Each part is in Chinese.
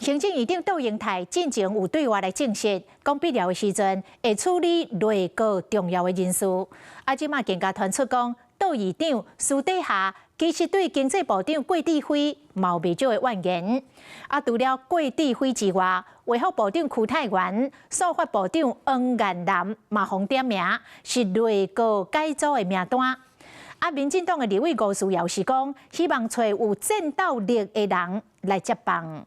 行政院长杜英泰进前有对外来证实，讲必要的时阵会处理内阁重要的人事。即马更加传出讲，杜议长私底下其实对经济部长郭志辉嘛有未少的怨言。除了郭志辉之外，卫福部长邱泰源、司法部长黄彦南嘛互点名是内阁改组的名单。民进党的立委吴思瑶是讲，希望找有战斗力的人来接棒。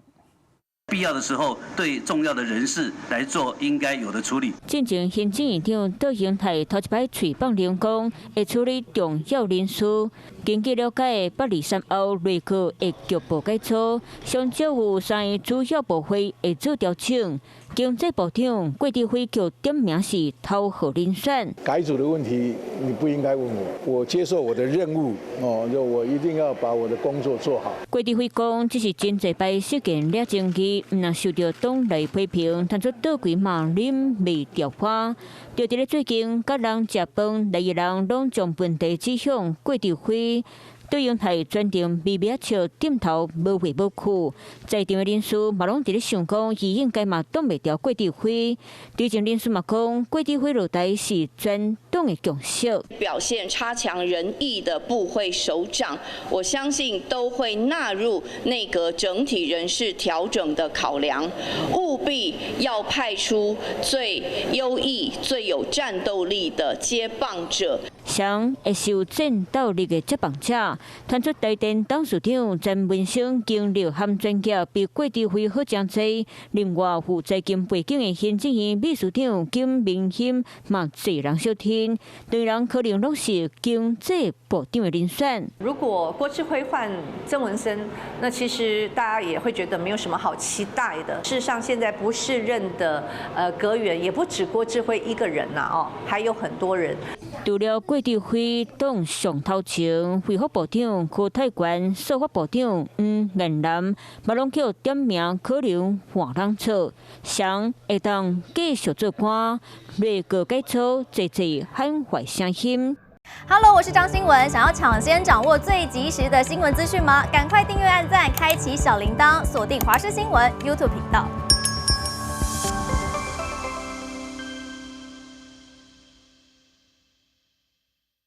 必要的时候，对重要的人士来做应该有的处理。进前行政院长杜英泰头一摆嘴放灵讲，会处理重要人事。根据了解，823后内阁会局部改组，上少有3个主要部会会做调整。经济部长郭志辉就点名是头号人选。改组的问题你不应该问我，我接受我的任务就我一定要把我的工作做好。郭志辉讲，这是真侪摆事件了证据，唔若受到党内批评，传出倒规骂啉未调花。就伫咧最近，甲人食饭，来个人拢将问题指向郭志辉。杜英泰专程微微笑点头，无回无去。在场的人士嘛拢伫咧想讲，伊应该嘛挡袂掉郭志辉。对前人士嘛讲，郭志辉落台是全党的共识。表现差强人意的部会首长，我相信都会纳入内阁整体人事调整的考量，务必要派出最优异、最有战斗力的接棒者。想会是有战斗力的接棒者。传出台电董事长陈文生经历和专业比郭志辉好真济，另外负财经背景的行政院秘书长金明欣嘛侪人小听，两人可能拢是经济部长的人选。如果郭志辉换曾文生，那其实大家也会觉得没有什么好期待的。事实上，现在不适任的阁员也不止郭志辉一个人呐，还有很多人。除了郭志辉当上头前，卫福部长邱泰源、司法部长黄彦南，嘛拢叫点名可能换人做，想会当继续做官，内阁改组，侪侪喊坏声音。Hello， 我是张新文，想要抢先掌握最及时的新闻资讯吗？赶快订阅、按赞、开启小铃铛，锁定华视新闻 YouTube 频道。